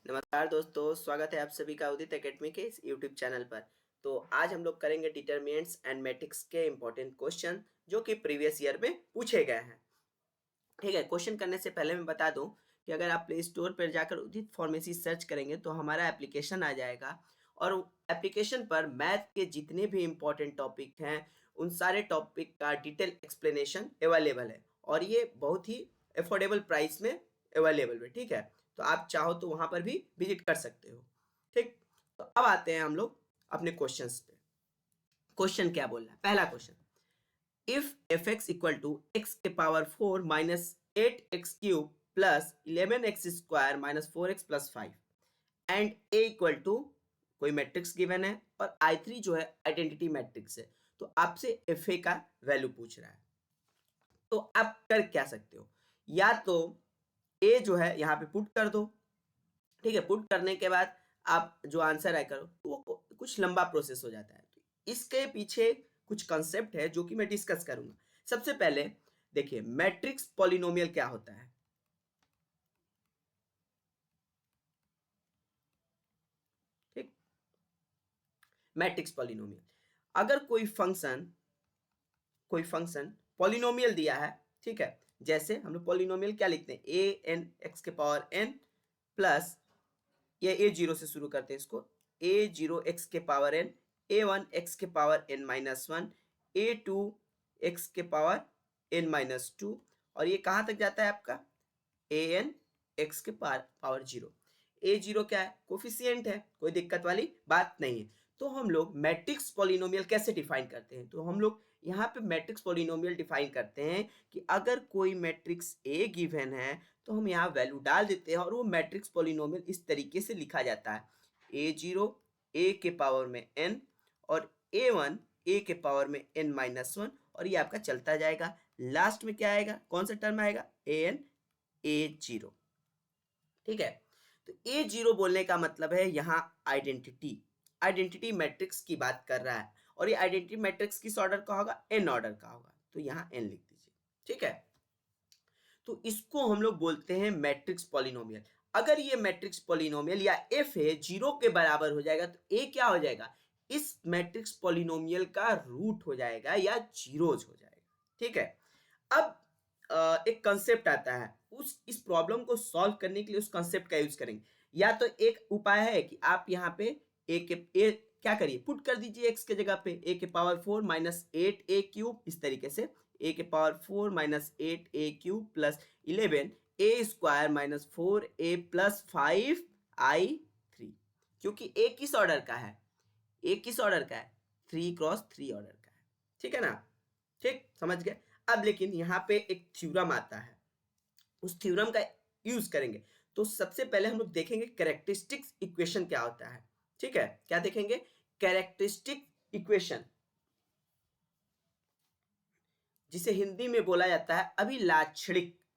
नमस्कार दोस्तों, स्वागत है आप सभी का उदित एकेडमी के इस यूट्यूब चैनल पर। तो आज हम लोग करेंगे डिटरमिनेंट्स एंड मैट्रिक्स के इम्पोर्टेंट क्वेश्चन जो कि प्रीवियस ईयर में पूछे गए हैं। ठीक है, क्वेश्चन करने से पहले मैं बता दूं कि अगर आप प्ले स्टोर पर जाकर उदित फार्मेसी सर्च करेंगे तो हमारा एप्लीकेशन आ जाएगा और एप्लीकेशन पर मैथ के जितने भी इम्पोर्टेंट टॉपिक हैं उन सारे टॉपिक का डिटेल एक्सप्लेनेशन अवेलेबल है और ये बहुत ही अफोर्डेबल प्राइस में अवेलेबल है। ठीक है, तो आप चाहो तो वहां पर भी विजिट कर सकते हो। ठीक, तो अब आते हैं हम लोग अपने क्वेश्चंस पे। क्वेश्चन क्या बोल रहा है? पहला question, if f x equal to x के power 4 minus 8x³ plus 11x² minus 4x plus 5 and A equal to कोई मैट्रिक्स गिवन है और I3 जो है आइडेंटिटी मैट्रिक्स है, तो आपसे एफ ए का वैल्यू पूछ रहा है। तो आप कर क्या सकते हो, या तो ए जो है यहाँ पे पुट कर दो। ठीक है, पुट करने के बाद आप जो आंसर आए करो तो वो कुछ लंबा प्रोसेस हो जाता है। तो इसके पीछे कुछ कंसेप्ट है जो कि मैं डिस्कस करूंगा। सबसे पहले देखिए, मैट्रिक्स पॉलिनोमियल क्या होता है। ठीक, मैट्रिक्स पॉलिनोमियल, अगर कोई फंक्शन पॉलिनोमियल दिया है, ठीक है, जैसे हम लोग पॉलिनोमियल क्या लिखते हैं, ए एन एक्स के पावर एन प्लस, ये ए जीरो से शुरू करते हैं इसको, ए जीरो एक्स के power N, A one X के power N minus one, A two x के पावर एन माइनस टू, और ये कहाँ तक जाता है आपका, ए एन एक्स के पावर जीरो। ए जीरो क्या है, कोफिशिएंट है, कोई दिक्कत वाली बात नहीं है। तो हम लोग मैट्रिक्स पॉलिनोमियल कैसे डिफाइन करते हैं, तो हम लोग यहाँ पे मैट्रिक्स पॉलिनोमियल डिफाइन करते हैं कि अगर कोई मैट्रिक्स ए गिवन है तो हम यहाँ वैल्यू डाल देते हैं और वो मैट्रिक्स पॉलिनोमियल इस तरीके से लिखा जाता है, ए जीरो ए के पावर में एन और ए वन ए के पावर में एन माइनस वन, और ये आपका चलता जाएगा। लास्ट में क्या आएगा, कौन सा टर्म आएगा, ए एन ए जीरो। ठीक है, तो ए जीरो बोलने का मतलब है यहाँ आइडेंटिटी मैट्रिक्स की बात कर रहा है, और ये आइडेंटिटी मैट्रिक्स किस ऑर्डर का होगा, एन ऑर्डर का होगा, तो यहाँ एन लिख दीजिए। ठीक है, तो इसको हम लोग बोलते हैं मैट्रिक्स पॉलिनोमियल। अगर ये मैट्रिक्स पॉलिनोमियल या एफ है जीरो के बराबर हो जाएगा तो ए क्या हो जाएगा, इस मैट्रिक्स पॉलिनोमियल का रूट हो जाएगा या जीरोज हो जाएगा। ठीक है, अब एक कंसेप्ट आता है, उस इस प्रॉब्लम को सॉल्व करने के लिए उस कंसेप्ट का यूज करेंगे। या तो एक उपाय है कि आप यहाँ पे ए क्या करिए, पुट कर दीजिए एक्स के जगह पे ए के पावर 4 माइनस 8a³ इस तरीके से, ए के power 4 minus 8a³ plus 11a² minus 4a plus 5i3। क्योंकि ए किस ऑर्डर का है, ए किस ऑर्डर का है, 3x3 ऑर्डर का है। ठीक है ना, ठीक समझ गए। अब लेकिन यहाँ पे एक थ्योरम आता है, उस थ्योरम का यूज करेंगे। तो सबसे पहले हम लोग देखेंगे कैरेक्टरिस्टिक्स इक्वेशन क्या होता है। ठीक है, क्या देखेंगे, कैरेक्टरिस्टिक इक्वेशन, जिसे हिंदी में बोला जाता है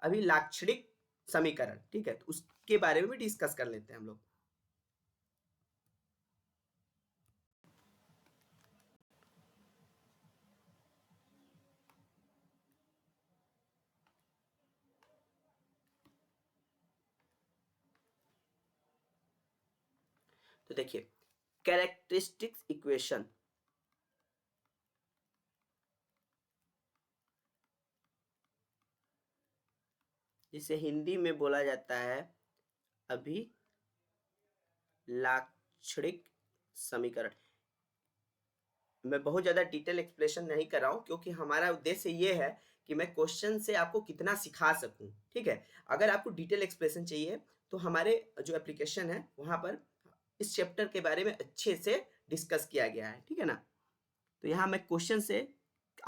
अभिलाक्षणिक समीकरण। ठीक है, तो उसके बारे में भी डिस्कस कर लेते हैं हम लोग। तो देखिए, कैरेक्टरिस्टिक्स इक्वेशन, जिसे हिंदी में बोला जाता है अभिलाक्षणिक समीकरण। मैं बहुत ज्यादा डिटेल एक्सप्लेनेशन नहीं कर रहा हूं क्योंकि हमारा उद्देश्य ये है कि मैं क्वेश्चन से आपको कितना सिखा सकूं। ठीक है, अगर आपको डिटेल एक्सप्लेनेशन चाहिए तो हमारे जो एप्लीकेशन है वहां पर इस चैप्टर के बारे में अच्छे से डिस्कस किया गया है। ठीक है ना, तो यहाँ मैं क्वेश्चन से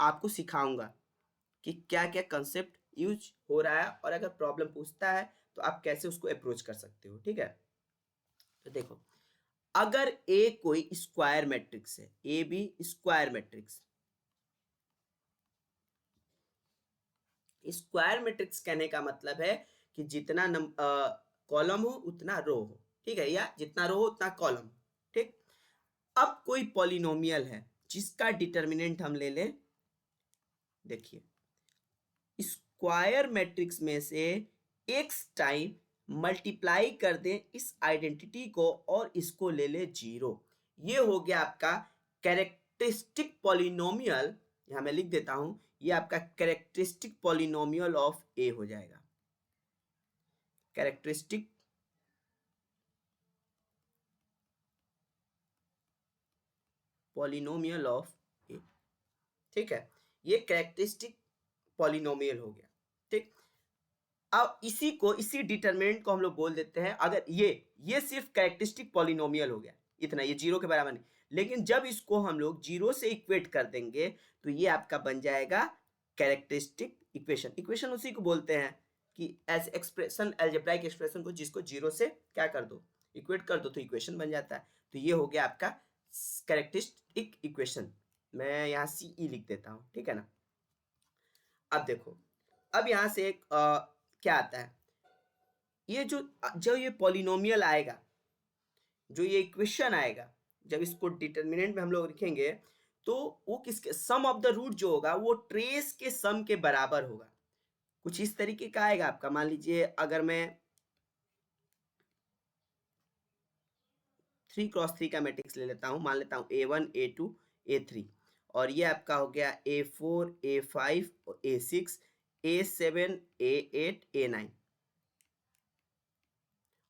आपको सिखाऊंगा कि क्या क्या कंसेप्ट यूज हो रहा है और अगर प्रॉब्लम पूछता है तो आप कैसे उसको अप्रोच कर सकते हो। ठीक है, तो देखो, अगर ए कोई स्क्वायर मैट्रिक्स है, A B square matrix, square matrix कहने का मतलब है कि जितना कॉलम हो उतना रो हो। ठीक है, या जितना रो हो उतना कॉलम। ठीक, अब कोई पॉलिनोमियल है जिसका डिटर्मिनेंट हम ले लें, देखिए स्क्वायर मैट्रिक्स में से एक्स टाइम मल्टीप्लाई कर दें इस आइडेंटिटी को और इसको ले ले 0। ये हो गया आपका कैरेक्टरिस्टिक पॉलिनोमियल। यहां मैं लिख देता हूं, ये आपका कैरेक्टरिस्टिक पॉलिनोमियल ऑफ ए हो जाएगा। कैरेक्टरिस्टिक पॉलिनोमियल ऑफ ए, ठीक है, ये कैरेक्टरिस्टिक पॉलिनोमियल हो गया। ठीक, अब इसी डिटरमिनेंट को हम लोग बोल देते हैं, अगर ये सिर्फ कैरेक्टरिस्टिक पॉलिनोमियल हो गया, इतना, ये 0 के बराबर नहीं। लेकिन जब इसको हम लोग 0 से इक्वेट कर देंगे तो ये आपका बन जाएगा कैरेक्टरिस्टिक इक्वेशन। इक्वेशन उसी को बोलते हैं कि एज एक्सप्रेशन, एल्जेब्राइक एक्सप्रेशन को जिसको 0 से क्या कर दो, इक्वेट कर दो, तो इक्वेशन बन जाता है। तो ये हो गया आपका कैरेक्टरिस्टिक इक्वेशन। मैं यहाँ CE लिख देता हूँ, ठीक है ना। अब देखो, अब यहाँ से एक क्या आता है, ये जो ये पॉलिनोमियल आएगा, जो ये इक्वेशन आएगा, जब इसको डिटरमिनेंट में हम लोग लिखेंगे तो वो किसके, सम ऑफ द रूट जो होगा वो ट्रेस के सम के बराबर होगा। कुछ इस तरीके का आएगा आपका। मान लीजिए अगर मैं 3x3 का मैट्रिक्स ले लेता हूं, मान लेता हूं A1 A2 A3, और ये आपका हो गया A4 A5 A6 A7 A8 A9,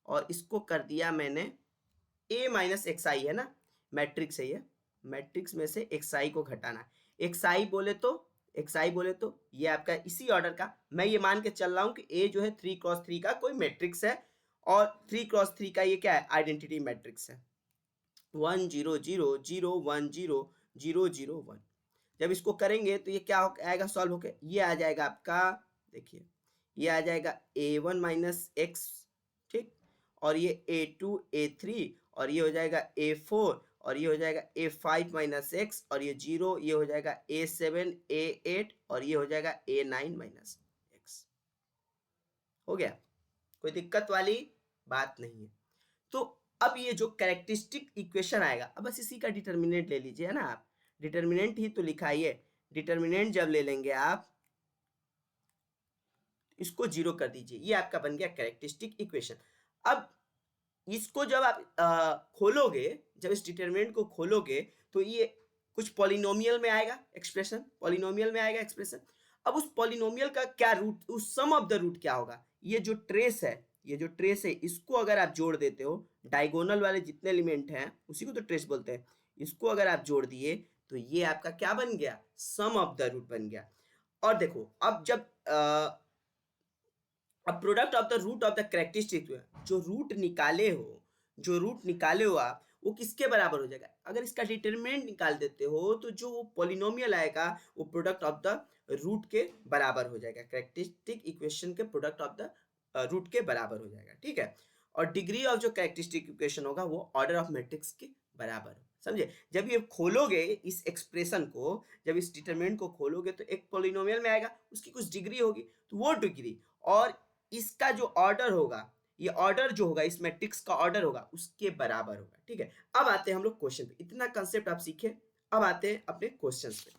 और इसको कर दिया मैंने A माइनस xi, है ना, मैट्रिक्स है ये, मैट्रिक्स में से xi को घटाना। xi बोले तो ये आपका इसी ऑर्डर का, मैं ये मान के चल रहा हूं कि A जो है 3x3 का कोई मैट्रिक्स है, और 3x3 का ये क्या है, आइडेंटिटी मैट्रिक्स है। 1 0 0 0 1 0 0 0 1। जब इसको करेंगे तो ये क्या आएगा, सॉल्व होके ये आ जाएगा आपका, देखिए ये आ जाएगा A1 माइनस एक्स, ठीक, और ये A2 A3, और ये हो जाएगा A4, और ये हो जाएगा A5 माइनस एक्स, और ये 0, ये हो जाएगा A7 A8, और ये हो जाएगा A9 माइनस एक्स। हो गया, कोई दिक्कत वाली बात नहीं है। तो अब ये जो कैरेक्टरिस्टिक इक्वेशन आएगा, अब बस इसी का डिटर्मिनेंट ले लीजिए, है ना, आप डिटर्मिनेंट ही तो लिखा है ये। डिटर्मिनेंट जब ले लेंगे आप, इसको 0 कर दीजिए, ये आपका बन गया कैरेक्टरिस्टिक इक्वेशन। अब इसको जब आप खोलोगे, जब इस डिटर्मिनेंट को खोलोगे तो ये कुछ पॉलिनोमियल में आएगा एक्सप्रेशन, पॉलिनोमियल में आएगा एक्सप्रेशन। अब उस पॉलिनोमियल का क्या रूट, उस सम ऑफ द रूट क्या होगा, ये जो ट्रेस है, ये जो ट्रेस है, इसको अगर आप जोड़ देते हो, डायगोनल वाले जितने एलिमेंट हैं उसी को तो ट्रेस बोलते हैं, इसको अगर आप जोड़ दिए तो ये आपका क्या बन गया, सम ऑफ द रूट बन गया। और देखो, अब जब अब product of the root of the characteristic, जो रूट निकाले हो, जो रूट निकाले हो आप, वो किसके बराबर हो जाएगा, अगर इसका डिटरमिनेंट निकाल देते हो तो जो पॉलिनोमियल आएगा वो प्रोडक्ट ऑफ द रूट के बराबर हो जाएगा, कैरेक्टरिस्टिक इक्वेशन के प्रोडक्ट ऑफ द रूट के बराबर हो जाएगा, ठीक है। और डिग्री ऑफ जो कैरेक्टरिस्टिक इक्वेशन होगा वो ऑर्डर ऑफ मैट्रिक्स के बराबर हो, समझे। जब ये खोलोगे इस एक्सप्रेशन को, जब इस डिटरमिनेंट को खोलोगे तो एक पॉलिनोमियल में आएगा, उसकी कुछ डिग्री होगी, तो वो डिग्री और इसका जो ऑर्डर होगा, ये ऑर्डर जो होगा, इस मैट्रिक्स का ऑर्डर होगा, उसके बराबर होगा, ठीक है। अब आते हैं हम लोग क्वेश्चन पे, इतना कंसेप्ट आप सीखे, अब आते हैं अपने क्वेश्चन पे।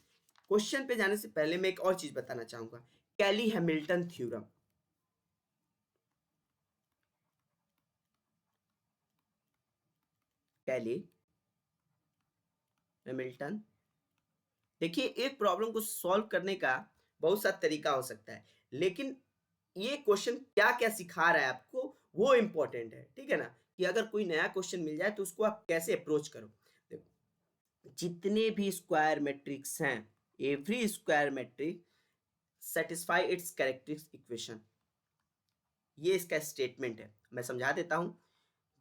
क्वेश्चन पे जाने से पहले मैं एक और चीज बताना चाहूंगा, कैली हैमिल्टन थ्योरम। कैली हैमिल्टन, देखिए एक प्रॉब्लम को सॉल्व करने का बहुत सा तरीका हो सकता है, लेकिन ये क्वेश्चन क्या क्या सिखा रहा है आपको वो इंपॉर्टेंट है, ठीक है ना, कि अगर कोई नया क्वेश्चन मिल जाए तो उसको आप कैसे अप्रोच करो। देखो, जितने भी स्क्वायर मैट्रिक्स हैं, every square matrix satisfy it's characteristic equation, ये इसका स्टेटमेंट है। मैं समझा देता हूं,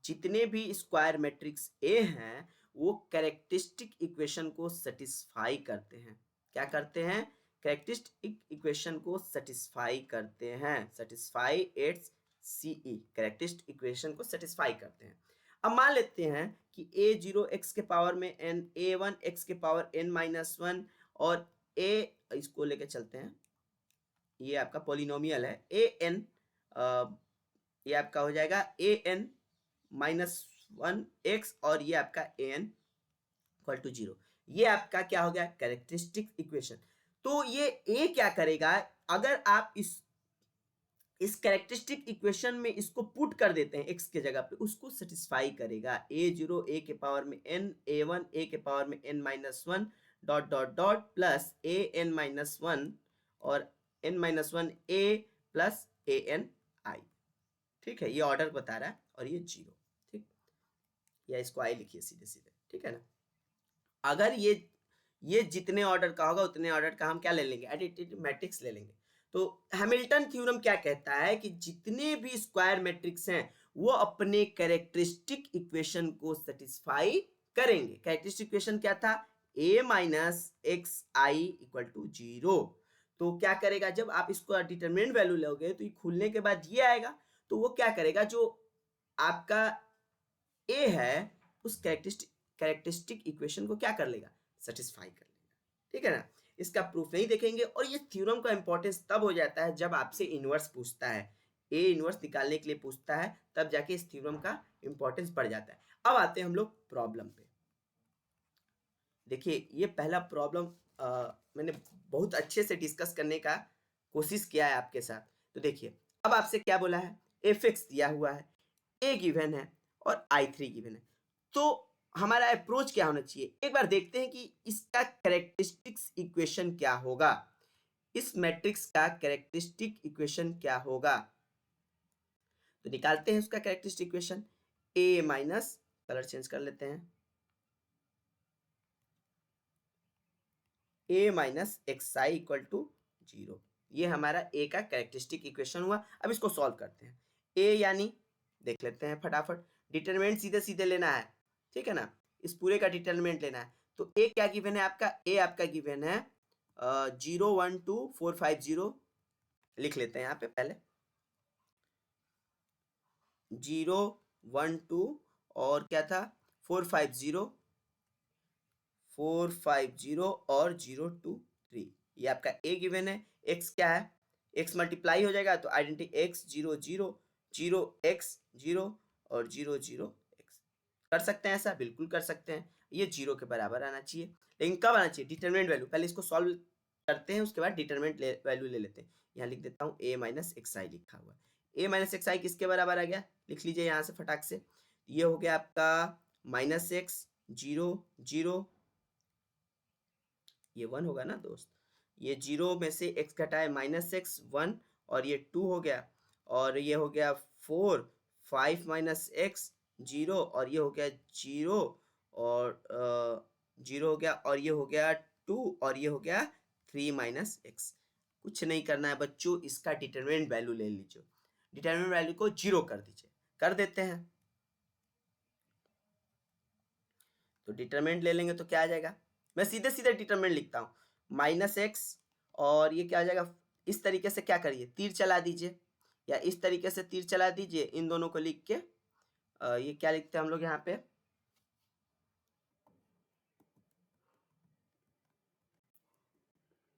जितने भी स्क्वायर मैट्रिक्स ए हैं वो कैरेक्टरिस्टिक इक्वेशन को सेटिस्फाई करते हैं। क्या करते हैं, कैरेक्टरिस्टिक इक्वेशन को सेटिस्फाई करते हैं, satisfy its CE, characteristic equation को सेटिस्फाई करते हैं। अब मान लेते हैं कि a0 x के पावर में n, a1 x के पावर n माइनस वन, और a, इसको लेके चलते हैं, ये आपका पॉलिनोमियल है ए एन, ये आपका हो जाएगा A N minus one x, और ये आपका ए एन इक्वल टू 0। ये आपका क्या हो गया, कैरेक्टरिस्टिक इक्वेशन। तो ये ए क्या करेगा, अगर आप इस इस कैरेक्टरिस्टिक इक्वेशन में इसको पुट कर देते हैं x के जगह पे, उसको सेटिस्फाई करेगा a0 a के पावर में n a1 a के पावर में n minus one dot dot dot plus a n minus one और n minus one a plus a n i। ठीक है, ये ऑर्डर बता रहा है और ये जीरो। ठीक, या इसको आई लिखिए सीधे सीधे, ठीक है ना। अगर ये जितने ऑर्डर का होगा उतने ऑर्डर का हम क्या ले लेंगे, एडिटिव मैट्रिक्स ले लेंगे। तो हैमिल्टन थ्योरम क्या कहता है कि जितने भी स्क्वायर मैट्रिक्स हैं वो अपने कैरेक्टरिस्टिक इक्वेशन को सेटिस्फाई करेंगे। कैरेक्टरिस्टिक इक्वेशन क्या था, a minus x I equal to zero. तो क्या करेगा, जब आप इसको डिटरमिनेंट वैल्यू लोगे तो ये खुलने के बाद ये आएगा, तो वो क्या करेगा, जो आपका a है उस कैरेक्टरिस्टिक इक्वेशन को क्या कर लेगा, सेटिस्फाई कर लेगा। ठीक है ना, इसका प्रूफ नहीं देखेंगे। और ये थ्योरम का इंपॉर्टेंस तब हो जाता है जब आपसे इनवर्स पूछता है, ए इनवर्स निकालने के लिए पूछता है, तब जाके इस थ्योरम का इंपॉर्टेंस बढ़ जाता है। अब आते हैं हम लोग प्रॉब्लम पे। देखिए ये पहला प्रॉब्लम मैंने बहुत अच्छे से डिस्कस करने का कोशिश किया है आपके साथ। तो देखिए अब आपसे क्या बोला है, एफ एक्स दिया हुआ है, ए गिवन है और आई थ्री गिवन है। तो हमारा अप्रोच क्या होना चाहिए, एक बार देखते हैं कि इसका कैरेक्टरिस्टिक्स इक्वेशन क्या होगा, इस मैट्रिक्स का कैरेक्टरिस्टिक इक्वेशन क्या होगा। तो निकालते हैं उसका characteristic equation, A minus, colour change कर लेते हैं, A minus x I equal to zero. ये हमारा ए का कैरेक्टरिस्टिक इक्वेशन हुआ। अब इसको सॉल्व करते हैं। ए यानी देख लेते हैं फटाफट, डिटरमिनेंट सीधे सीधे लेना है, ठीक है ना, इस पूरे का डिटरमिनेंट लेना है। तो ए क्या गिवन है आपका, ए आपका गिवन है 0 1 2 4 5 0, लिख लेते हैं यहाँ पे पहले 0 1 2 और क्या था 4 5 0, 4 5 0 और 0 2 3। ये आपका ए गिवन है। एक्स क्या है, एक्स मल्टीप्लाई हो जाएगा तो आइडेंटिटी एक्स 0 0 0 एक्स 0 और 0 0 एक्स। कर सकते हैं ऐसा, बिल्कुल कर सकते हैं। ये जीरो के बराबर आना चाहिए, लेकिन कब आना चाहिए, डिटरमिनेंट वैल्यू। पहले इसको सॉल्व करते हैं, उसके बाद डिटरमिनेंट वैल्यू ले लेते हैं। यहाँ लिख देता हूँ ए माइनस एक्स आई लिखा हुआ है। ए माइनस एक्स आई किसके बराबर आ गया, लिख लीजिए यहाँ से फटाक से। ये हो गया आपका माइनस एक्स 0 0, ये 1 होगा ना दोस्त, ये 0 में से x घटाए माइनस एक्स 1 और ये 2 हो गया, और ये हो गया 4 5 माइनस एक्स 0 और ये हो गया 0 और 0 हो गया, और ये हो गया 2 और ये हो गया 3 माइनस एक्स। कुछ नहीं करना है बच्चों, इसका डिटरमिनेंट वैल्यू ले लीजिए, डिटरमिनेंट वैल्यू को 0 कर दीजिए। कर देते हैं, तो डिटरमिनेंट ले लेंगे तो क्या आ जाएगा, मैं सीधे सीधे डिटरमिनेंट लिखता हूँ, माइनस एक्स और ये क्या आ जाएगा, इस तरीके से क्या करिए, तीर चला दीजिए, या इस तरीके से तीर चला दीजिए, इन दोनों को लिख के ये क्या लिखते हैं हम लोग यहाँ पे,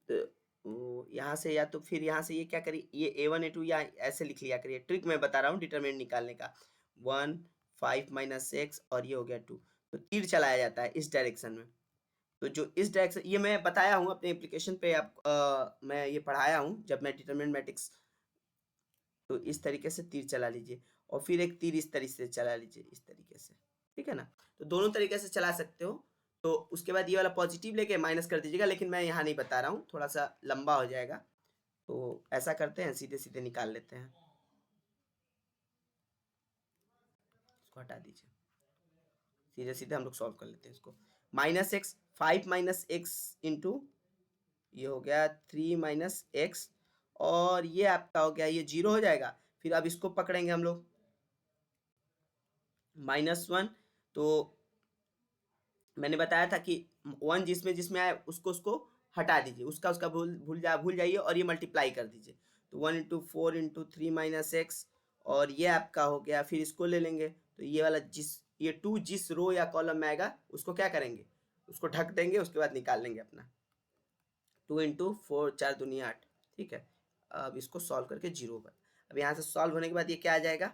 तो यहाँ से या तो फिर यहाँ से ये क्या करिए, ये a1 a2 या ऐसे लिख लिया करिए। ट्रिक मैं बता रहा हूँ डिटरमिनेंट निकालने का, 1 5 माइनस एक्स और ये हो गया 2, तो तीर चलाया जाता है इस डायरेक्शन में। तो जो इस डायरेक्शन, ये मैं बताया हूँ अपने एप्लीकेशन पे, आप मैं ये पढ़ाया हूँ जब मैं डिटरमिनेंट मैट्रिक्स। तो इस तरीके से तीर चला लीजिए और फिर एक तीर इस तरीके से चला लीजिए, इस तरीके से, ठीक है ना। तो दोनों तरीके से चला सकते हो। तो उसके बाद ये वाला पॉजिटिव लेके माइनस कर दीजिएगा, लेकिन मैं यहाँ नहीं बता रहा हूँ, थोड़ा सा लंबा हो जाएगा। तो ऐसा करते हैं, सीधे सीधे निकाल लेते हैं, इसको हटा दीजिए, सीधे सीधे हम लोग सॉल्व कर लेते हैं इसको। Minus x 5 minus x into ये हो गया 3 माइनस एक्स, और ये आपका हो गया, ये 0 हो जाएगा। फिर अब इसको पकड़ेंगे हम लोग -1, तो मैंने बताया था कि 1 जिसमें जिसमें आए उसको उसको हटा दीजिए, उसका उसका भूल जाइए और ये मल्टीप्लाई कर दीजिए। तो 1 इंटू 4 इंटू 3 माइनस एक्स, और ये आपका हो गया, फिर इसको ले लेंगे। तो ये वाला ये 2 जिस रो या कॉलम में आएगा उसको क्या करेंगे, उसको ढक देंगे, उसके बाद निकाल लेंगे अपना 2 इंटू 4 4 दूनी 8। ठीक है, अब इसको सॉल्व करके 0 पर, अब यहाँ से सॉल्व होने के बाद ये क्या आ जाएगा,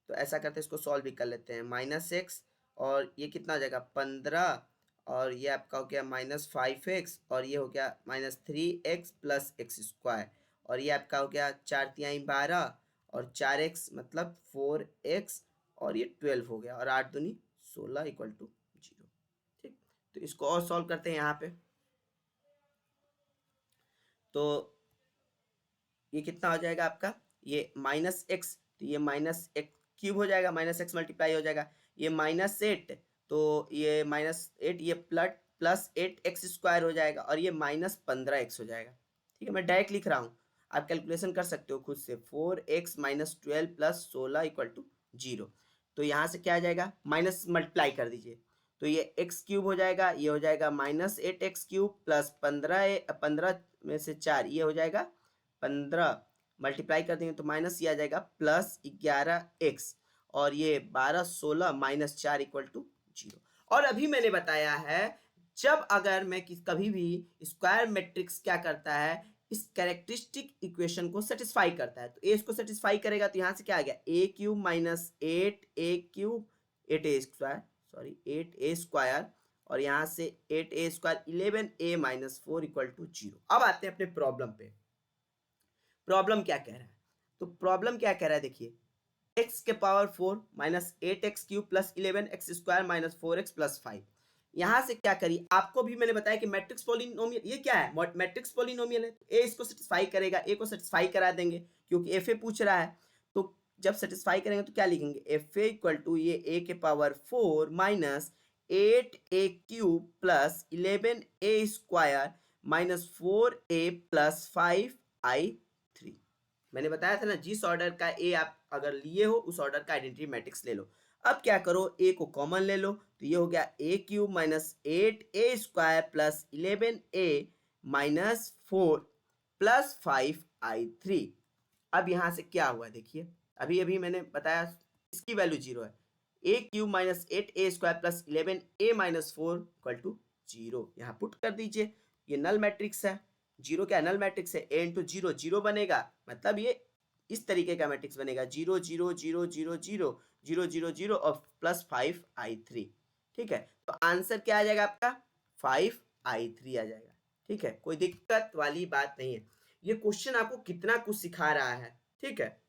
तो ऐसा करते हैं इसको सॉल्व भी कर लेते हैं, माइनस एक्स और ये कितना हो जाएगा 15, और ये आपका हो गया -5x और ये हो गया -3x प्लस एक्स स्क्वायर, और ये आपका हो गया 4 तिहाई 12 और 4x मतलब 4x और ये 12 हो गया और 8 दूनी 16 इक्वल टू 0। ठीक, तो इसको और सॉल्व करते हैं यहाँ पे। तो ये कितना हो जाएगा आपका, ये माइनस एक्स, तो ये माइनस एक्स क्यूब हो जाएगा, माइनस एक्स मल्टीप्लाई हो जाएगा, ये -8 तो ये -8, ये +8x² हो जाएगा और ये -15x हो जाएगा। ठीक है, मैं डायरेक्ट लिख रहा हूँ, आप कैलकुलेशन कर सकते हो खुद से। 4x - 12 + 16 equal to 0। तो यहाँ से क्या आ जाएगा, माइनस मल्टीप्लाई कर दीजिए, तो ये x³ हो जाएगा, ये हो जाएगा -8x³ प्लस 15 में से 4, ये हो जाएगा 15, मल्टीप्लाई कर देंगे तो माइनस ये आ जाएगा +11x और ये 12 16 -4 इक्वल टू 0। और अभी मैंने बताया है जब अगर मैं कभी भी स्क्वायर मैट्रिक्स क्या करता है, इस कैरेक्टरिस्टिक इक्वेशन को सेटिस्फाई करता है, तो ए इसको सेटिस्फाई करेगा तो यहाँ से क्या आ गया, a³ - 8a³ 8a² sorry 8a² और यहाँ से 8a² 11a - 4 इक्वल टू 0। अब आते हैं अपने प्रॉब्लम पे। प्रॉब्लम क्या कह रहा है, तो प्रॉब्लम क्या कह रहा है देखिए, x के power 4 -8x³ plus 11x² - 4x plus 5। यहां से क्या करिए, आपको भी मैंने बताया कि मैट्रिक्स पॉलिनोमियल, ये क्या है, मैट्रिक्स पॉलिनोमियल है, तो ए इसको सेटिस्फाई करेगा, ए को सेटिस्फाई करा देंगे क्योंकि एफ ए पूछ रहा है। तो जब सेटिस्फाई करेंगे तो क्या लिखेंगे, एफ ए इक्वल टू ये ए के power 4 minus 8a³ plus 11a² minus 4a plus 5i3। मैंने बताया था ना, जिस ऑर्डर का ए आप अगर लिए हो उस ऑर्डर का आइडेंटिटी मैट्रिक्स ले लो। अब क्या करो, ए को कॉमन ले लो, तो ये हो गया a³ minus 8a² plus 11a minus 4 plus 5i3। अब यहां से क्या हुआ देखिए, अभी अभी मैंने बताया इसकी वैल्यू 0 है, a³ minus 8a² plus 11a minus 4 equal to 0। यहाँ पुट कर दीजिए, ये नल मैट्रिक्स है, 0 क्या नल मैट्रिक्स है, a इंटू 0 0 बनेगा, मतलब ये इस तरीके का मैट्रिक्स बनेगा 0 0 0 0 0 0 0 0 और प्लस 5i3। ठीक है, तो आंसर क्या आ जाएगा आपका, 5i3 आ जाएगा। ठीक है, कोई दिक्कत वाली बात नहीं है, ये क्वेश्चन आपको कितना कुछ सिखा रहा है। ठीक है,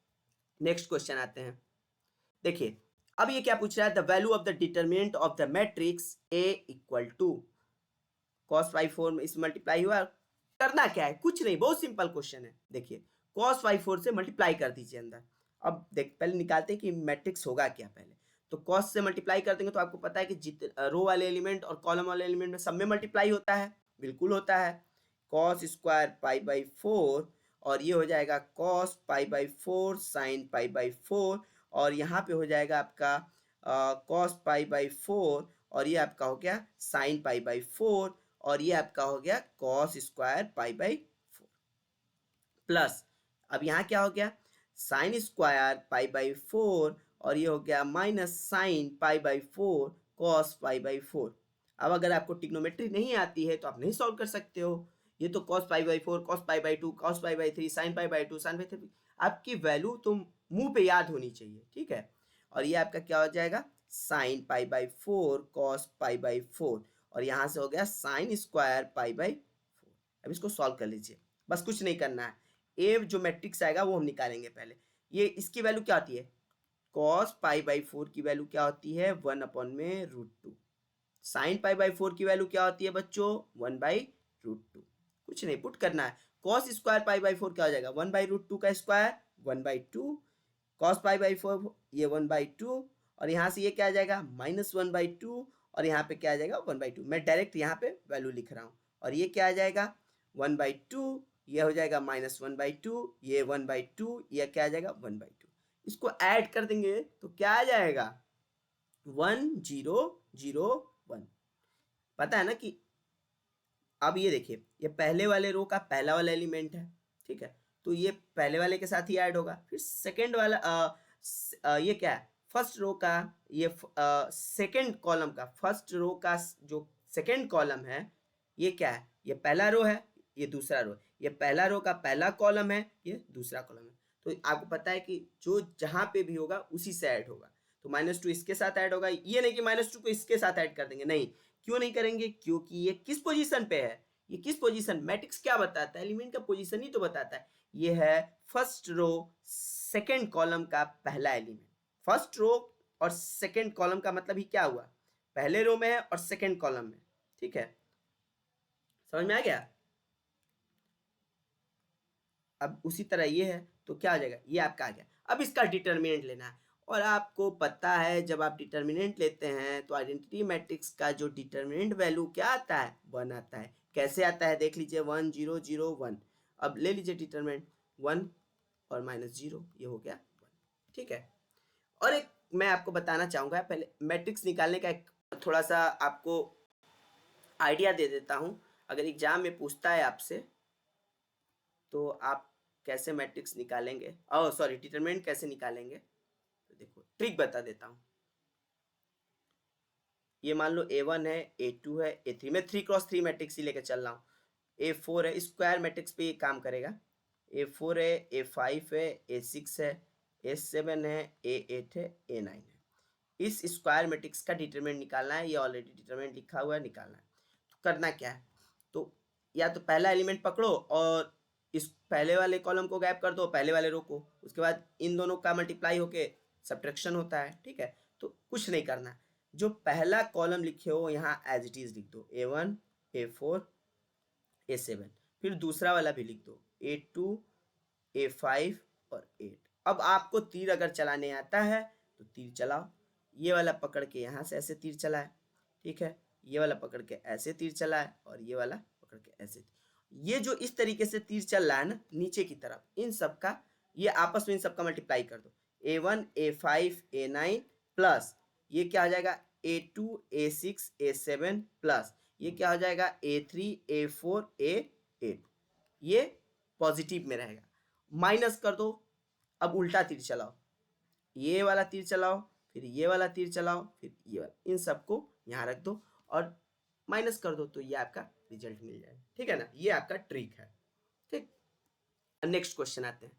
नेक्स्ट क्वेश्चन आते हैं। देखिए अब ये क्या पूछ रहा है, the value of the determinant of the matrix A equal to cos by 4 में इस मल्टीप्लाई हुआ, करना क्या है, कुछ नहीं, बहुत सिंपल क्वेश्चन है। देखिए cos बाई 4 से मल्टीप्लाई कर दीजिए अंदर। अब देख पहले निकालते हैं कि मैट्रिक्स होगा क्या। पहले तो cos से मल्टीप्लाई कर देंगे तो आपको पता है कि रो वाले एलिमेंट और कॉलम वाले एलिमेंट में सब में मल्टीप्लाई होता है, बिल्कुल होता है। cos स्क्वायर पाई बाई 4 और ये हो जाएगा cos pi by 4 sign pi by 4 और यहाँ पे हो जाएगा आपका cos पाई बाई 4 और ये आपका हो गया साइन पाई बाई 4 और ये आपका हो गया cos square pi by 4 plus, अब यहाँ क्या हो गया, साइन स्क्वायर पाई बाई 4 और ये हो गया minus sign pi by 4 cos pi by 4। अब अगर आपको ट्रिग्नोमेट्री नहीं आती है तो आप नहीं सॉल्व कर सकते हो। ये तो cos pi by 4, cos pi by 2, cos pi by 3, sine pi by 2, sine by 3, आपकी वैल्यू तो मुंह पे याद होनी चाहिए। ठीक है, और ये आपका क्या हो जाएगा, sign pi by 4 cos pi by 4 और यहाँ से हो गया साइन स्क्वायर पाई बाई 4। अब इसको सॉल्व कर लीजिए, बस कुछ नहीं करना है। ए जो मैट्रिक्स आएगा वो हम निकालेंगे पहले। ये इसकी वैल्यू क्या आती है, cos पाई बाई 4 की वैल्यू क्या होती है, 1/√2। साइन पाई बाई 4 की वैल्यू क्या होती है बच्चों, 1/√2। कुछ नहीं पुट करना है, cos स्क्वायर पाई बाई 4 क्या हो जाएगा, 1/√2 का स्क्वायर 1/2, cos पाई बाई 4 ये 1/2 और यहाँ से ये क्या आ जाएगा -1/2 और यहाँ पे क्या आ जाएगा 1/2। मैं डायरेक्ट यहाँ पे वैल्यू लिख रहा हूँ और ये क्या आ जाएगा 1/2, ये हो जाएगा -1/2, ये 1/2, ये क्या आ जाएगा 1/2। इसको ऐड कर देंगे तो क्या आ जाएगा 1001। पता है ना कि अब ये देखिए, ये पहले वाले रो का पहला वाला एलिमेंट है। ठीक है, तो ये पहले वाले के साथ ही ऐड होगा, फिर सेकंड वाला ये क्या है, फर्स्ट रो का, ये सेकंड कॉलम का, फर्स्ट रो का जो सेकंड कॉलम है ये क्या है, ये पहला रो है, ये दूसरा रो, ये पहला रो का पहला कॉलम है, ये दूसरा कॉलम है। तो आपको पता है कि जो जहां पे भी होगा उसी से ऐड होगा, तो -2 इसके साथ ऐड होगा, ये नहीं कि -2 को इसके साथ ऐड कर देंगे, नहीं, क्यों नहीं करेंगे, क्योंकि ये किस पोजीशन पे है, ये किस पोजीशन, मैट्रिक्स क्या बताता है, एलिमेंट का पोजीशन ही तो बताता है। ये है फर्स्ट रो सेकेंड कॉलम का पहला एलिमेंट। फर्स्ट रो और सेकेंड कॉलम का मतलब ही क्या हुआ, पहले रो में है और सेकेंड कॉलम में, ठीक है, समझ में आ गया। अब उसी तरह ये है तो क्या आ जाएगा, ये आपका आ गया। अब इसका डिटर्मिनेंट लेना है, और आपको पता है जब आप डिटर्मिनेंट लेते हैं तो आइडेंटिटी मैट्रिक्स का जो डिटर्मिनेंट वैल्यू क्या आता है, 1 आता है। कैसे आता है देख लीजिए, 1 0 0 1। अब ले लीजिए डिटर्मिनेंट 1 और -0, ये हो गया 1, ठीक है। और एक मैं आपको बताना चाहूँगा, पहले मैट्रिक्स निकालने का एक थोड़ा सा आपको आइडिया दे देता हूँ। अगर एग्जाम में पूछता है आपसे तो आप कैसे मैट्रिक्स निकालेंगे, ओह सॉरी डिटरमिनेंट कैसे निकालेंगे, तो देखो ट्रिक बता देता हूँ। ये मान लो A1 है, A2 है, A3, मैं 3x3 मैट्रिक्स ही लेके चल रहा हूँ। A4 है, स्क्वायर मैट्रिक्स पे ये काम करेगा। A4 है, A5 है, A6 है, A7 है, A8 है, A9 है। इस स्क्वायर मैट्रिक्स का डिटरमिनेंट निकालना है, ये ऑलरेडी डिटरमिनेंट लिखा हुआ है, निकालना है। तो करना क्या है, तो या तो पहला एलिमेंट पकड़ो और इस पहले वाले कॉलम को गैप कर दो, पहले वाले रो को, उसके बाद इन दोनों का मल्टीप्लाई होके सब्ट्रैक्शन होता है, ठीक है। तो कुछ नहीं करना, जो पहला कॉलम लिखे हो यहाँ एज इट इज लिख दो, A1 A4 A7, फिर दूसरा वाला भी लिख दो, A2 A5 और 8। अब आपको तीर अगर चलाने आता है तो तीर चलाओ, ये वाला पकड़ के यहाँ से ऐसे तीर चलाए, ठीक है, ये वाला पकड़ के ऐसे तीर चलाए और ये वाला पकड़ के ऐसे। ये जो इस तरीके से तीर चल रहा है ना नीचे की तरफ, इन सब का ये आपस में इन सब का मल्टीप्लाई कर दो, A1 A5 A9 प्लस ये क्या हो जाएगा A2 A6 A7 प्लस ये क्या हो जाएगा A3 A4 A8, ये पॉजिटिव में रहेगा। माइनस कर दो, अब उल्टा तीर चलाओ, ये वाला तीर चलाओ, फिर ये वाला तीर चलाओ, फिर ये वाला, इन सबको यहाँ रख दो और माइनस कर दो, तो ये आपका रिजल्ट मिल जाएगा, ठीक है ना। ये आपका ट्रिक है, ठीक। नेक्स्ट क्वेश्चन आते हैं।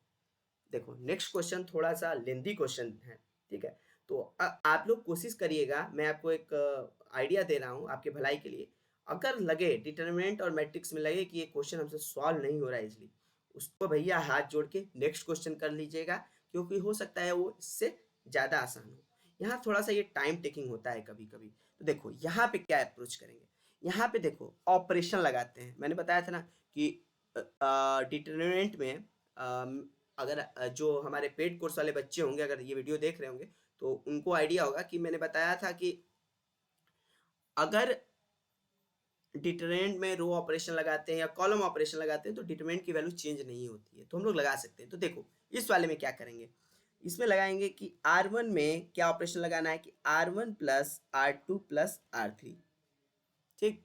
देखो नेक्स्ट क्वेश्चन थोड़ा सा लेंथी क्वेश्चन है, ठीक है। तो आप लोग कोशिश करिएगा, मैं आपको एक आइडिया दे रहा हूँ आपके भलाई के लिए। अगर लगे डिटरमिनेंट और मैट्रिक्स में लगे कि ये क्वेश्चन हमसे सॉल्व नहीं हो रहा है इजली, उसको भैया हाथ जोड़ के नेक्स्ट क्वेश्चन कर लीजिएगा, क्योंकि हो सकता है वो इससे ज़्यादा आसान हो। यहाँ थोड़ा सा ये टाइम टेकिंग होता है कभी कभी। तो देखो यहाँ पे क्या अप्रोच करेंगे, यहाँ पे देखो ऑपरेशन लगाते हैं। मैंने बताया था ना कि डिटरमिनेंट में अगर जो हमारे पेड कोर्स वाले बच्चे होंगे, अगर ये वीडियो देख रहे होंगे तो उनको आइडिया होगा कि मैंने बताया था कि अगर डिटरमिनेंट में रो ऑपरेशन लगाते हैं या कॉलम ऑपरेशन लगाते हैं तो डिटरमिनेंट की वैल्यू चेंज नहीं होती है, तो हम लोग लगा सकते हैं। तो देखो इस वाले में क्या करेंगे, इसमें लगाएंगे कि R1 में क्या ऑपरेशन लगाना है कि R1 plus R2 plus R3, ठीक।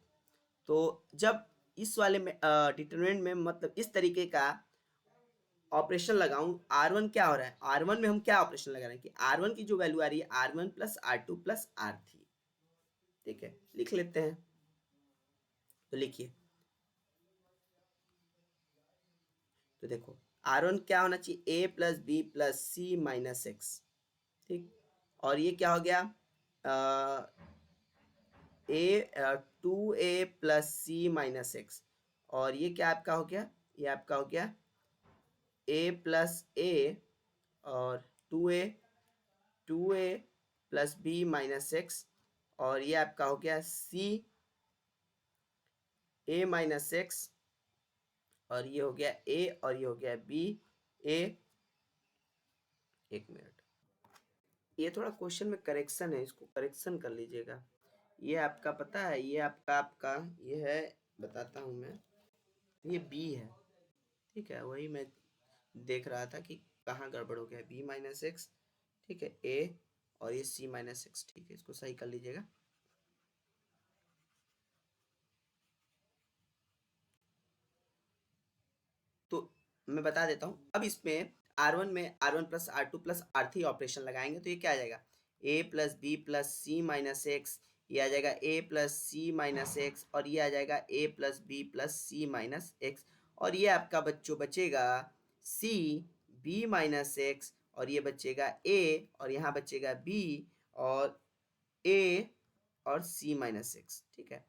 तो जब इस वाले में डिटरमिनेंट में मतलब इस तरीके का ऑपरेशन लगाऊं, R1 क्या हो रहा है, R1 में हम क्या ऑपरेशन लगा रहे हैं कि R1 की जो वैल्यू आ रही है R1 plus R2 plus R3, ठीक है, लिख लेते हैं। तो लिखिए, तो देखो R1 क्या होना चाहिए, A plus B plus C minus x, ठीक। और ये क्या हो गया, two A plus C minus x, और ये क्या आपका हो गया, ये आपका हो गया ए प्लस ए और two A plus B minus x, और ये आपका हो गया सी ए माइनस एक्स, और ये हो गया ए और ये हो गया बी ए। एक मिनट, ये थोड़ा क्वेश्चन में करेक्शन है, इसको करेक्शन कर लीजिएगा। ये आपका पता है, ये आपका ये है, बताता हूँ मैं, ये बी है, ठीक है। वही मैं देख रहा था कि कहाँ गड़बड़ हो गया, बी माइनस एक्स, ठीक है, ए और ये सी माइनस एक्स, ठीक है, इसको सही कर लीजिएगा। तो मैं बता देता हूँ, अब इसमें R1 में R1 plus R2 plus R3 operation लगाएंगे तो ये क्या आ जाएगा, a plus B plus C minus x, ये आ जाएगा a plus C minus x, और ये आ जाएगा a plus B plus C minus x, और ये आपका बच्चों बचेगा c b माइनस एक्स, और ये बचेगा a और यहाँ बचेगा b और a और c माइनस एक्स, ठीक है।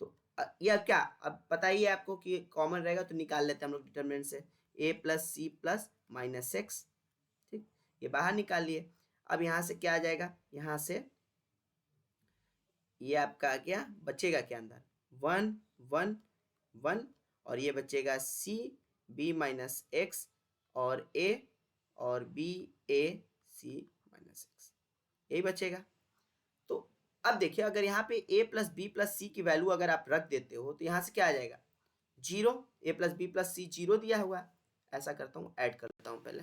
तो यह क्या, अब बताइए आपको कि कॉमन रहेगा तो निकाल लेते हैं हम लोग डिटरमिनेंट से। A plus C plus minus x, ठीक, ये बाहर निकाल लिए। अब यहाँ से क्या आ जाएगा, यहाँ से ये आपका आ गया, बचेगा क्या अंदर, 1 1 1, और ये बचेगा सी बी माइनस एक्स और ए, और बी ए सी माइनस एक्स, यही बचेगा। तो अब देखिए, अगर यहाँ पे a प्लस बी प्लस सी की वैल्यू अगर आप रख देते हो तो यहाँ से क्या आ जाएगा, 0, a प्लस बी प्लस सी 0 दिया हुआ है। ऐसा करता हूँ, ऐड करता हूँ पहले,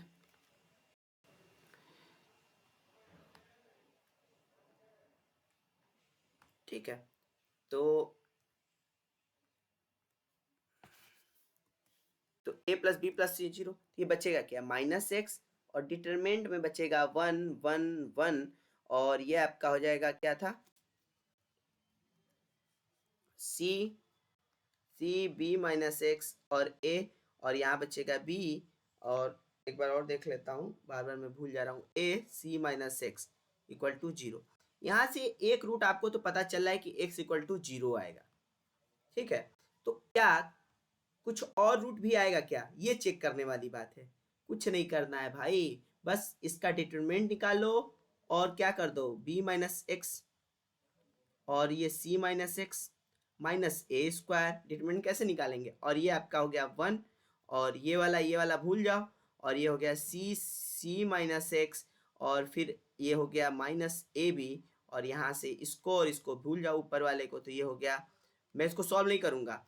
ठीक है। तो a प्लस बी प्लस सी 0, ये बचेगा क्या, माइनस एक्स, और डिटरमिनेंट में बचेगा 1 1 1, और ये आपका हो जाएगा क्या था, सी सी बी माइनस एक्स और ए, और यहाँ बचेगा बी, और एक बार और देख लेता हूँ, बार बार मैं भूल जा रहा हूँ, ए C minus x equal to 0। यहाँ से एक रूट आपको तो पता चल रहा है कि x इक्वल टू 0 आएगा, ठीक है। तो क्या कुछ और रूट भी आएगा क्या, ये चेक करने वाली बात है। कुछ नहीं करना है भाई, बस इसका डिटरमिनेंट निकालो और क्या कर दो, b माइनस एक्स और ये c माइनस एक्स माइनस ए स्क्वायर, डिटरमिनेंट कैसे निकालेंगे, और ये आपका हो गया 1, और ये वाला भूल जाओ, और ये हो गया सी माइनस एक्स, और फिर ये हो गया माइनस ए बी, और यहाँ से इसको और इसको भूल जाओ ऊपर वाले को, तो ये हो गया, मैं इसको सॉल्व नहीं करूँगा,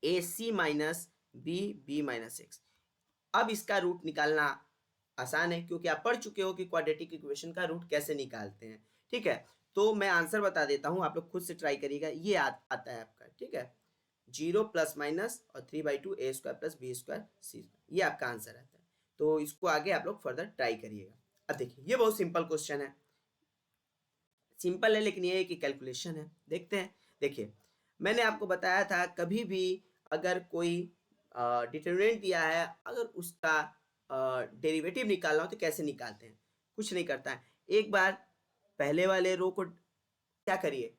A C minus B B minus x. अब इसका रूट निकालना आसान है, क्योंकि आप पढ़ चुके हो कि क्वाड्रेटिक इक्वेशन का रूट कैसे निकालते हैं, ठीक है। तो मैं आंसर बता देता हूँ, आप लोग खुद से ट्राई करिएगा, ये आता है आपका, ठीक है, 0 प्लस माइनस और 3/2 ए स्क्वायर प्लस बी स्क्वायर सी, ये आपका आंसर आता है। तो इसको आगे आप लोग फर्दर ट्राई करिएगा। अब देखिए, ये बहुत सिंपल क्वेश्चन है, सिंपल है, लेकिन ये है कि कैलकुलेशन है। देखते हैं, देखिए मैंने आपको बताया था, कभी भी अगर कोई डिटरमिनेंट दिया है, अगर उसका डेरिवेटिव निकालना हो तो कैसे निकालते हैं, कुछ नहीं करता है, एक बार पहले वाले रो को क्या करिए,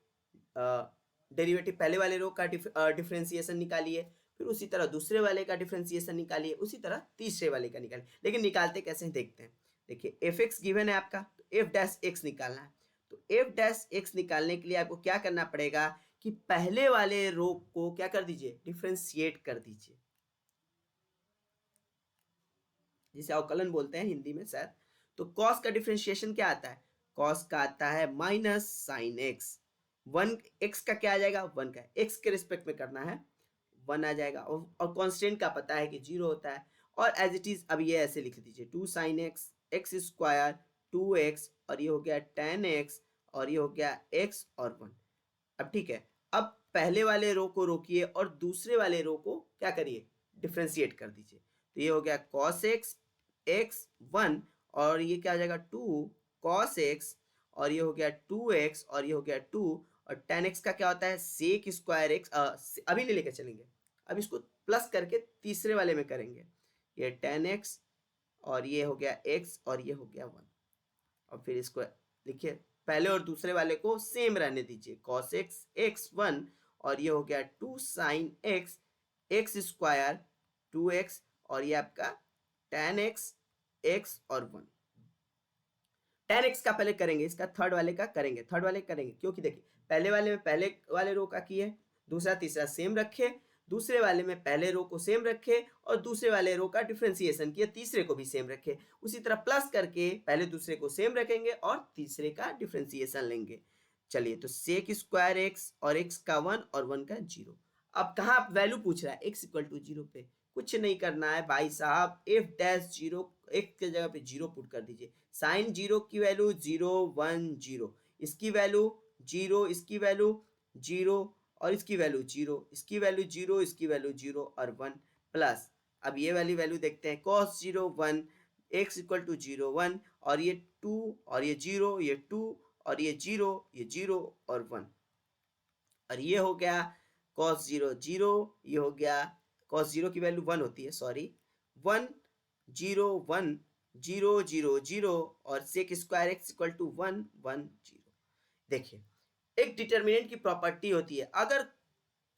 डेरिवेटिव पहले वाले रो का डिफरेंशिएशन निकालिए, फिर उसी तरह दूसरे वाले का डिफरेंशिएशन निकालिए, उसी तरह तीसरे वाले का निकालिए। लेकिन निकालते कैसे हैं देखते हैं। देखिए एफ एक्स गिवन है आपका, तो एफ डैश एक्स निकालना है। तो एफ डैश एक्स निकालने के लिए आपको क्या करना पड़ेगा कि पहले वाले रो को क्या कर दीजिए, डिफरेंशिएट कर दीजिए, जिसे अवकलन बोलते हैं हिंदी में शायद। तो कॉस का डिफरेंशिएशन क्या आता है, कॉस का आता है माइनस साइन एक्स, 1 एक्स का क्या आ जाएगा, 1 का, एक्स के रिस्पेक्ट में करना है, 1 आ जाएगा, और कांस्टेंट का पता है कि 0 होता है, और एज इट इज अब ये ऐसे लिख दीजिए, 2 sine x x square 2x, और ये हो गया tan x, और ये हो गया x और 1। अब ठीक है, अब पहले वाले रो को रोकिए और दूसरे वाले रो को क्या करिए, डिफ्रेंशिएट कर दीजिए। तो ये हो गया cos x x 1, और ये क्या आ जाएगा 2 cos x, और ये हो गया 2x, और ये हो गया 2, और tan x का क्या होता है sec स्क्वायर x, अभी नहीं लेके चलेंगे, अब इसको प्लस करके तीसरे वाले में करेंगे, ये tan x, और ये हो गया x, और ये हो गया 1, और फिर इसको लिखिए, पहले और दूसरे वाले को सेम रहने दीजिए, cos x x 1, और ये हो गया 2 sin x x square 2x, और ये आपका tan x x और 1। tan x का पहले करेंगे, इसका थर्ड वाले का करेंगे, थर्ड वाले करेंगे, क्योंकि देखिए पहले वाले में पहले वाले रो का किए, दूसरा तीसरा सेम रखे, दूसरे वाले में पहले रो को सेम रखे, और दूसरे वाले रो का डिफरेंशिएशन किया, तीसरे को भी सेम रखे, उसी तरह प्लस करके पहले दूसरे को सेम रखेंगे और तीसरे का डिफरेंशिएशन लेंगे। चलिए, तो सेक स्क्वायर एक्स और एक्स का 1 और 1 का 0। अब कहाँ वैल्यू पूछ रहा है, एक्स इक्वल टू 0 पे, कुछ नहीं करना है भाई साहब, एफ डैश 0 एक्स के जगह पे 0 पुट कर दीजिए, साइन 0 की वैल्यू 0 1 0, इसकी वैल्यू 0, इसकी वैल्यू 0, और इसकी वैल्यू 0, इसकी वैल्यू 0, इसकी वैल्यू 0 और 1 प्लस, अब ये वाली वैल्यू देखते हैं, cos 0 1 x इक्वल टू 0 1, और ये 2 और ये 0, ये 2 और ये 0, ये 0 और 1, और ये हो गया cos 0 0, ये हो गया cos 0 की वैल्यू 1 होती है, सॉरी 1 0 1 0 0 0, और sec square x equal to 1 1 0। देखिए, एक डिटर्मिनेंट की प्रॉपर्टी होती है, अगर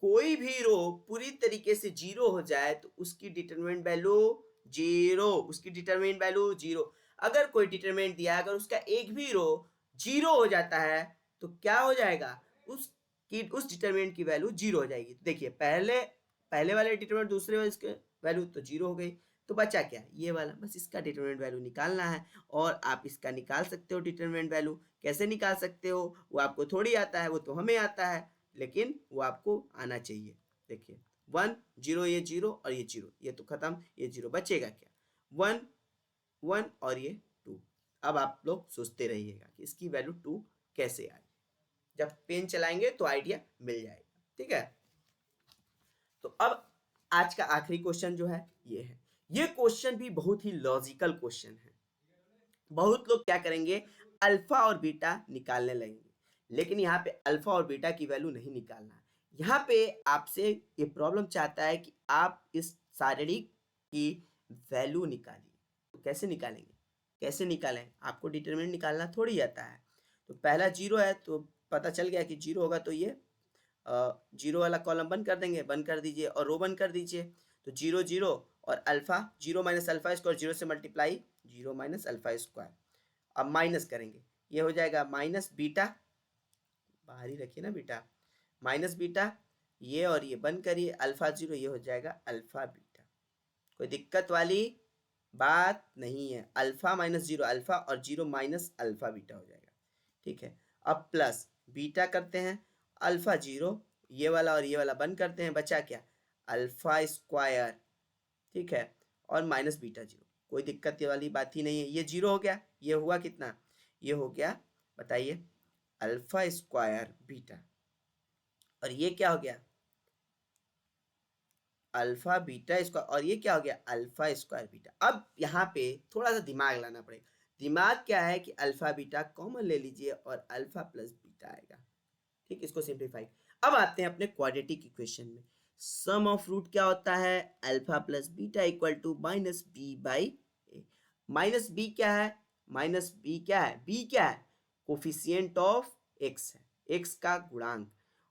कोई भी रो पूरी तरीके से जीरो हो जाए तो उसकी डिटरमिनेंट वैल्यू जीरो, उसकी डिटरमिनेंट वैल्यू जीरो। अगर कोई डिटरमिनेंट दिया है, अगर उसका एक भी रो जीरो हो जाता है तो क्या हो जाएगा, उस डिटरमिनेंट की वैल्यू जीरो हो जाएगी। देखिए पहले वाले डिटरमिनेंट दूसरे वाले इसके वैल्यू तो जीरो हो गई, तो बचा क्या, ये वाला, बस इसका डिटरमिनेंट वैल्यू निकालना है। और आप इसका निकाल सकते हो डिटरमिनेंट वैल्यू। कैसे निकाल सकते हो, वो आपको थोड़ी आता है, वो तो हमें आता है, लेकिन वो आपको आना चाहिए। देखिए 1 0, ये 0 और ये 0, ये तो खत्म, ये 0 बचेगा क्या, 1 1 और ये 2। अब आप लोग सोचते रहिएगा कि इसकी वैल्यू 2 कैसे आई। जब पेन चलाएंगे तो आइडिया मिल जाएगा। ठीक है, तो अब आज का आखिरी क्वेश्चन जो है ये है। ये क्वेश्चन भी बहुत ही लॉजिकल क्वेश्चन है। बहुत लोग क्या करेंगे, अल्फा और बीटा निकालने लगेंगे, लेकिन यहाँ पे अल्फा और बीटा की वैल्यू नहीं निकालना है। यहाँ पे आपसे ये प्रॉब्लम चाहता है कि आप इस सारणी की वैल्यू निकालिए। तो कैसे निकालेंगे, कैसे निकालें, आपको डिटरमिनेंट निकालना थोड़ी आता है। तो पहला जीरो है तो पता चल गया कि जीरो होगा, तो ये जीरो वाला कॉलम बंद कर देंगे, बंद कर दीजिए और रो बंद कर दीजिए। तो जीरो जीरो और alpha, zero minus alpha square, zero से multiply zero minus alpha square. अब माइनस करेंगे, ये हो जाएगा माइनस बीटा, बाहर ही रखिए ना बीटा, माइनस बीटा, ये और ये बंद करिए, अल्फा जीरो, ये हो जाएगा अल्फा बीटा। कोई दिक्कत वाली बात नहीं है, अल्फा माइनस जीरो अल्फा और जीरो माइनस अल्फा बीटा हो जाएगा। ठीक है, अब प्लस बीटा करते हैं, अल्फा जीरो, ये वाला और ये वाला बंद करते हैं, बचा क्या, अल्फा स्क्वायर। ठीक है, और माइनस बीटा जीरो, कोई दिक्कत वाली बात ही नहीं है। ये जीरो हो गया, ये हुआ कितना, ये हो गया, बताइए, अल्फा स्क्वायर बीटा, और ये क्या हो गया, अल्फा बीटा स्क्वायर, और ये क्या हो गया, अल्फा स्क्वायर बीटा। अब यहाँ पे थोड़ा सा दिमाग लाना पड़ेगा। दिमाग क्या है कि अल्फा बीटा कॉमन ले लीजिए और अल्फा प्लस बीटा आएगा। ठीक, इसको सिंप्लीफाई। अब आते हैं अपने क्वाड्रेटिक इक्वेशन में। सम ऑफ रूट क्या होता है, alpha plus beta equal to minus B by A. Minus B क्या है, माइनस बी क्या है, बी क्या है, कोफिशिएंट ऑफ एक्स है, एक्स का गुणांक।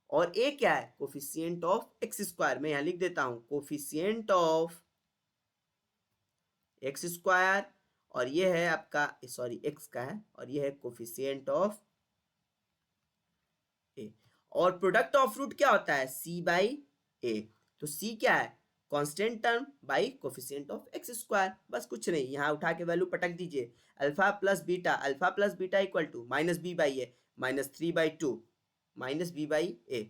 और ए क्या है, कोफिशिएंट ऑफ एक्स स्क्वायर। मैं यहां लिख देता हूं कोफिशिएंट ऑफ एक्स स्क्वायर, और ये है आपका, सॉरी एक्स का है, और ये है कोफिशिएंट ऑफ ए। और प्रोडक्ट ऑफ रूट क्या होता है, सी बाई ए। तो सी क्या है, constant term by coefficient of x square. बस कुछ नहीं, यहाँ उठा के वैल्यू पटक दीजिए, alpha plus beta equal to minus B by A, minus 3/2 minus B by A.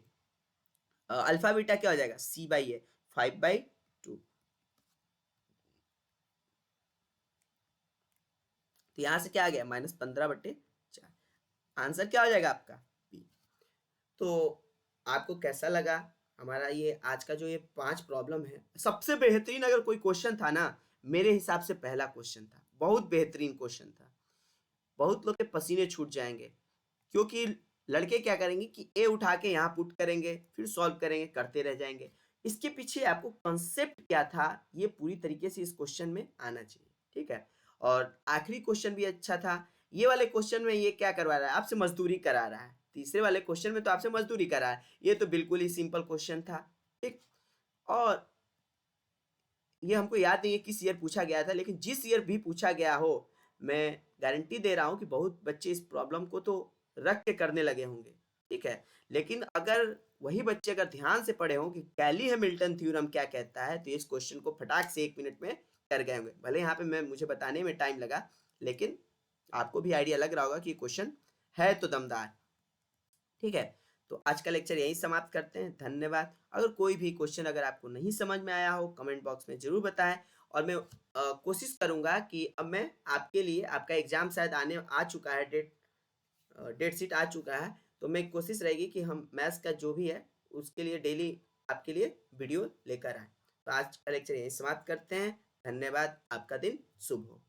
Alpha beta क्या हो जाएगा, सी बाई ए, 5/2। तो यहां से क्या आ गया, -15/4। आंसर क्या हो जाएगा आपका, बी। तो आपको कैसा लगा हमारा ये आज का जो ये 5 प्रॉब्लम है। सबसे बेहतरीन अगर कोई क्वेश्चन था ना, मेरे हिसाब से पहला क्वेश्चन था, बहुत बेहतरीन क्वेश्चन था। बहुत लोग के पसीने छूट जाएंगे, क्योंकि लड़के क्या करेंगे कि ए उठा के यहाँ पुट करेंगे, फिर सॉल्व करेंगे, करते रह जाएंगे। इसके पीछे आपको कॉन्सेप्ट क्या था, ये पूरी तरीके से इस क्वेश्चन में आना चाहिए। ठीक है, और आखिरी क्वेश्चन भी अच्छा था। ये वाले क्वेश्चन में ये क्या करवा रहा है, आपसे मजदूरी करा रहा है। तीसरे वाले क्वेश्चन में तो आपसे मजदूरी करा है, ये तो बिल्कुल ही सिंपल क्वेश्चन था। ठीक, और ये हमको याद नहीं है किस ईयर पूछा गया था, लेकिन जिस ईयर भी पूछा गया हो, मैं गारंटी दे रहा हूं कि बहुत बच्चे इस प्रॉब्लम को तो रख के करने लगे होंगे। ठीक है, लेकिन अगर वही बच्चे अगर ध्यान से पढ़े हों कि कैली हैमिल्टन थ्योरम क्या कहता है, तो इस क्वेश्चन को फटाक से 1 मिनट में कर गए होंगे। भले यहाँ पे मुझे बताने में टाइम लगा, लेकिन आपको भी आइडिया लग रहा होगा कि क्वेश्चन है तो दमदार। ठीक है, तो आज का लेक्चर यहीं समाप्त करते हैं। धन्यवाद। अगर कोई भी क्वेश्चन अगर आपको नहीं समझ में आया हो, कमेंट बॉक्स में जरूर बताएं, और मैं कोशिश करूंगा कि अब मैं आपके लिए, आपका एग्जाम शायद आने आ चुका है, डेट शीट आ चुका है, तो मैं कोशिश रहेगी कि हम मैथ्स का जो भी है उसके लिए डेली आपके लिए वीडियो लेकर आए। तो आज का लेक्चर यहीं समाप्त करते हैं। धन्यवाद, आपका दिन शुभ हो।